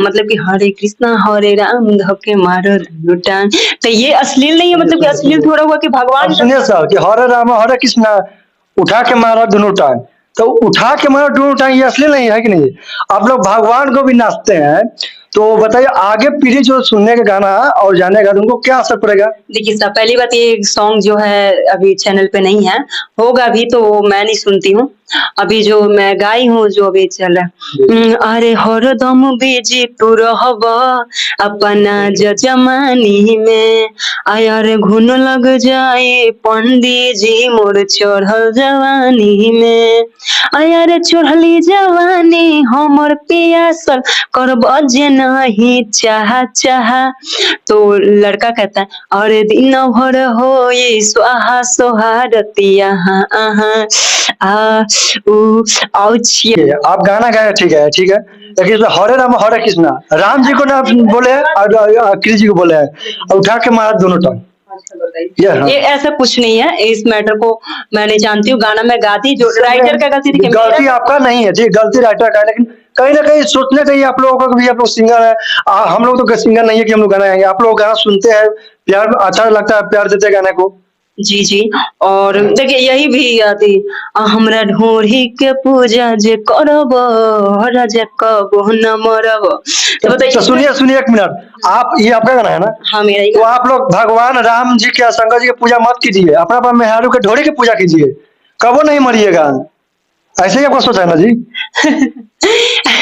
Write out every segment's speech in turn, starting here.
मतलब कि हरे राम धोके मारो लुटान, तो ये अश्लील नहीं है, मतलब कि अश्लील थोड़ा हुआ कि अब भगवान सुनिए सर कि हरे राम हरे कृष्णा उठा के मारा दोनों टांग, तो उठा के मारा दोनों टांग ये असली नहीं है कि नहीं? आप लोग भगवान को भी नाचते हैं, तो बताइए आगे पीढ़ी जो सुनने का गाना और जानेगा तो उनको क्या असर पड़ेगा? देखिए साहब, पहली बात ये सॉन्ग जो है अभी चैनल पे नहीं है, होगा भी तो वो मैं नहीं सुनती हूँ। अभी जो मैं गाई हूँ जो अभी चल रहा है, अरे हरदम बिजी तू रहबा अपना जजमानी में, आयर घुन लग जाए पंडित जी मोर चढ़ल जवानी में, आयर चढ़ली जवानी हमर पियासल करब जे नहीं चाह चाह। तो लड़का कहता है अरे दिन भर हो ये स्वाहा सोहारतिया आहा आ उ औचिया। ठीक है, आप गाना गाए, ठीक है ठीक है, लेकिन इसमें हरे राम हरे कृष्णा राम जी को ना बोले हैं और कृष्ण जी को बोले हैं और उठा के मारा दोनों टांग। ये ऐसा कुछ नहीं है, इस मैटर को मैं नहीं जानती हूँ, गाना मैं गाती, जो राइटर का गलती थी गलती आपका नहीं है, ठीक, गलती राइटर का है, लेकिन कहीं ना कहीं सोचना चाहिए आप लोगों को भी, आप लोग सिंगर है, हम लोग तो सिंगर नहीं है कि हम लोग गाना गाएंगे, आप लोग गाना सुनते हैं, प्यार अच्छा लगता है, प्यार देते हैं गाने को। जी जी। और देखिए यही भी आती हमरा ढोरी के पूजा जे करब राजा कब न मरब, तो बताइए। तो सुनिए सुनिए एक मिनट, आप ये आपका गाना है ना? हाँ मेरा ही तो गाना। आप लोग भगवान राम जी के शंकर जी की पूजा मत कीजिए, अपना अपना मेहरारू के ढोरी की पूजा कीजिए, कबो नहीं मरिएगा, ऐसे ही आपका सोचा है ना जी?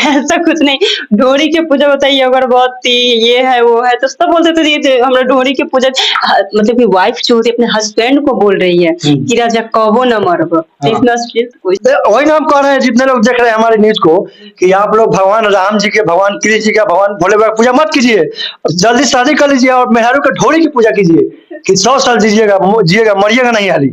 ऐसा कुछ नहीं, ढोरी की पूजा बताइए, अगरबत्ती ये है वो है, तो सब बोलते थे ये हमरा ढोरी की पूजा, मतलब कि वाइफ जो होती है अपने हस्बैंड को बोल रही है कि राजा कबो न मरब, तो इसमें अश्लील तो कोई वही ना हम कह रहे हैं, जितने लोग देख रहे हैं हमारे न्यूज को, कि आप लोग भगवान राम जी के, भगवान कृष्ण जी का, भगवान भोले बाबा की पूजा मत कीजिए, जल्दी शादी कर लीजिए और मेहरारू के ढोरी की पूजा कीजिए कि 100 साल जीजिएगा, जिएगा, मरिएगा नहीं हाली।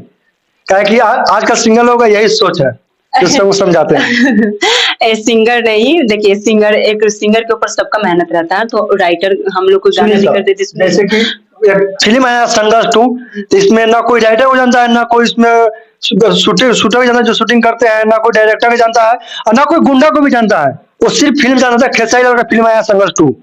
क्या कि आजकल सिंगल लोगों का यही सोच है, जो सब समझाते हैं। सिंगर नहीं, देखिए सिंगर, एक सिंगर के ऊपर सबका मेहनत रहता है, तो राइटर हम लोग को गाना लिख कर देते, जैसे कि एक फिल्म आया संघर्ष 2, तो इसमें ना कोई राइटर को जानता है, ना कोई इसमें शूटर शूटर को जानता है जो शूटिंग करते हैं, ना कोई डायरेक्टर को जानता है और ना कोई गुंडा को भी जानता है, वो सिर्फ फिल्म जानता है। खेसारी लाल का फिल्म आया संघर्ष 2,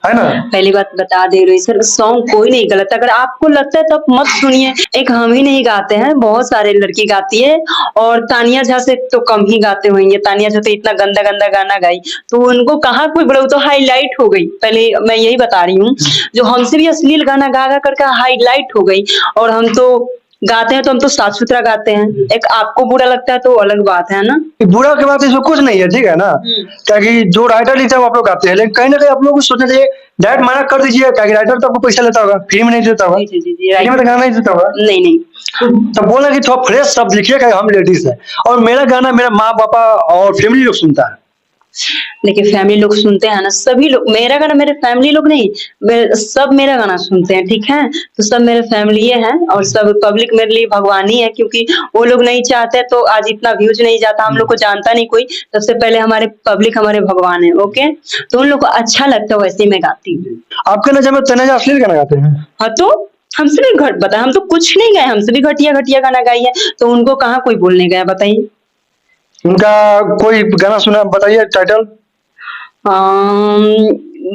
है ना? पहली बात बता दे रही सर, सॉन्ग कोई नहीं गलत, अगर आपको लगता है तो आप मत सुनिए, एक हम ही नहीं गाते हैं, बहुत सारे लड़की गाती है, और तानिया झा से तो कम ही गाते होंगे, तानिया झा तो इतना गंदा गंदा गाना गाई, तो उनको कहाँ कोई बड़ा, तो हाईलाइट हो गई, पहले मैं यही बता रही हूँ, जो हमसे भी अश्लील गाना गा गा करके हाईलाइट हो गई, और हम तो गाते हैं तो हम तो साफ सुथरा गाते हैं, एक आपको बुरा लगता है तो अलग बात है ना। बुरा की बात इसमें कुछ नहीं है, ठीक है ना? ताकि जो राइटर लिखता है वो आप लोग गाते हैं, लेकिन कहीं ना कहीं आप लोग को सोचना चाहिए, डायरेक्ट मना कर दीजिए, ताकि राइटर तो आपको पैसा लेता होगा, फ्री में नहीं देता होगा, जी जी जी, फ्री में तो गाना नहीं देता होगा। नहीं नहीं, तो बोलना कि थोड़ा फ्रेश शब्द लिखिए कि हम लेडीज है, और मेरा गाना मेरा माँ पापा और फैमिली लोग सुनता है। देखिए फैमिली लोग सुनते हैं ना, सभी लोग मेरा गाना, मेरे फैमिली लोग नहीं, सब मेरा गाना सुनते हैं, ठीक है, तो सब मेरे फैमिली है, और सब पब्लिक मेरे लिए भगवान ही है, क्योंकि वो लोग नहीं चाहते तो आज इतना व्यूज नहीं जाता, हम लोग को जानता नहीं कोई, सबसे पहले हमारे पब्लिक हमारे भगवान है, ओके, तो उन लोग को अच्छा लगता है, वैसे ही मैं गाती हूँ। आपके नजर में तनेजा अश्लील गाना गाते हैं? हाँ तो हमसे भी घट बता, हम तो कुछ नहीं गाए, हमसे भी घटिया घटिया गाना गाई है, तो उनको कहाँ कोई बोलने गया बताइए। उनका कोई गाना सुना बताइए, टाइटल।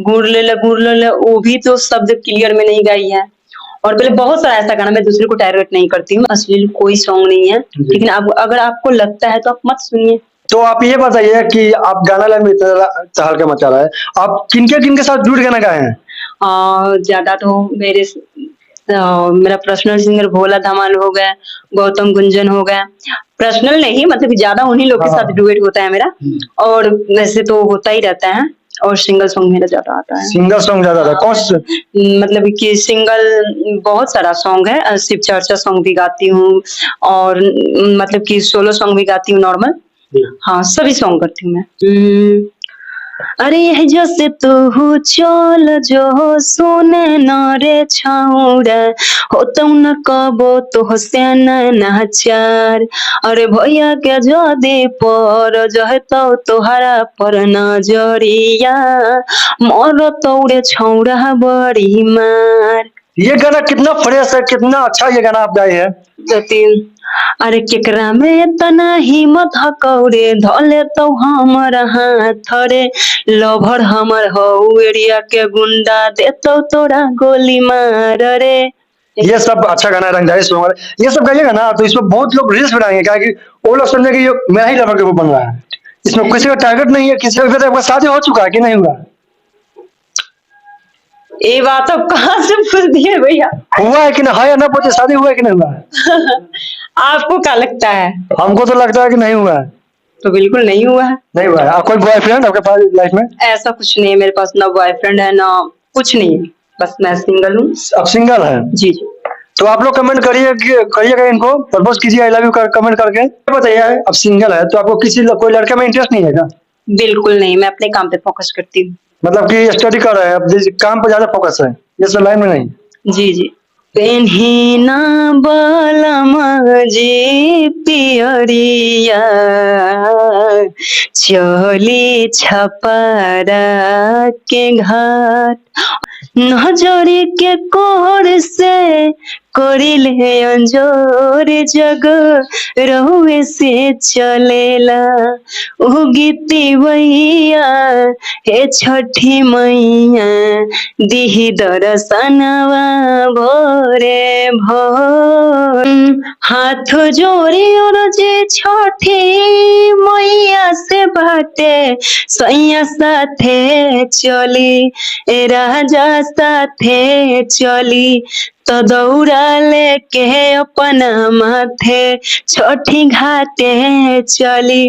गुड़ ले ले, वो भी तो शब्द क्लियर में नहीं गाई है, और पहले बहुत सारा ऐसा गाना, मैं दूसरे को टारगेट नहीं करती हूँ, अश्लील कोई सॉन्ग नहीं है, लेकिन आप अगर आपको लगता है तो आप मत सुनिए। तो आप ये बताइए कि आप गाना लाइन में इतना तहलका मचा रहा है, आप किनके साथ जुड़ गाना गाए हैं? ज्यादा तो मेरा पर्सनल सिंगर भोला धमाल हो गया, गौतम गुंजन हो गया, पर्सनल नहीं मतलब ज्यादा उन्हीं लोग के साथ डुएट होता है मेरा, और वैसे तो होता ही रहता है, और सिंगल सॉन्ग मेरा ज्यादा आता है। सिंगल सॉन्ग ज्यादा आता है, कौन से? मतलब कि सिंगल बहुत सारा सॉन्ग है, शिव चर्चा सॉन्ग भी गाती हूँ, और मतलब कि सोलो सॉन्ग भी गाती हूँ नॉर्मल, हाँ सभी सॉन्ग करती हूँ मैं। अरे जैसे तू चल जो सुने न रे छौड़ा, होतौ न कबो तो से नाचार, अरे भैया के जदे पर जहतौ तोहरा पर नजरिया, मर तौरे छौड़ा बड़ी मार। ये गाना कितना फ्रेश है, कितना अच्छा ये गाना आप गाए हैं। जतिन अरे केकरा में तना हिम्मत हकौरे धले तो हमर हाथ रे लभर हमर हौ एरिया के गुंडा देतो तोरा गोली मार रे। ये सब अच्छा गाना है, रंगदारी सॉन्ग है। ये सब गाइएगा ना तो इसमें बहुत लोग रील्स बनाएंगे, क्या कि वो लोग समझे कि ये मेरा ही लवर के ऊपर बन रहा है। इसमें किसी का टारगेट नहीं है, किसी का आपका शादी हो चुका है कि नहीं हुआ? ये बात अब कहाँ से पूछ दिए भैया? हुआ है कि नहीं, है या ना पूछे, शादी हुआ है कि नहीं हुआ है? आपको क्या लगता है? हमको तो लगता है कि नहीं हुआ है। तो बिल्कुल नहीं हुआ है। नहीं हुआ है। कोई बॉयफ्रेंड आपके पास लाइफ में? ऐसा कुछ नहीं है मेरे पास, ना बॉयफ्रेंड है ना कुछ नहीं, बस मैं सिंगल हूँ। आप सिंगल है? जी जी। तो आप लोग कमेंट करिएगा, इनको प्रपोज कीजिए आई लव यू कमेंट करके। बताइए आप सिंगल है तो आपको किसी कोई लड़के में इंटरेस्ट नहीं है क्या? बिल्कुल नहीं, मैं अपने काम पे फोकस करती हूँ। मतलब कि स्टडी कर रहे हैं आप, काम पे ज्यादा फोकस है, ये सब लाइन में नहीं? जी जी। पेन्हिना बलमा जी पियरिया चली छपरा के घाट नजरी के कोर से कोरिले अंजोर जग रहुए से चलेला उगीती वैया हे छठी मैया दिही दर्शनवा भोरे भोर हाथ जोड़ी और जे छठी मैया से बाटे सैया साथे चली ए राजा साथे चली तो दौड़ा लेके अपना माथे छठी घाटे चली।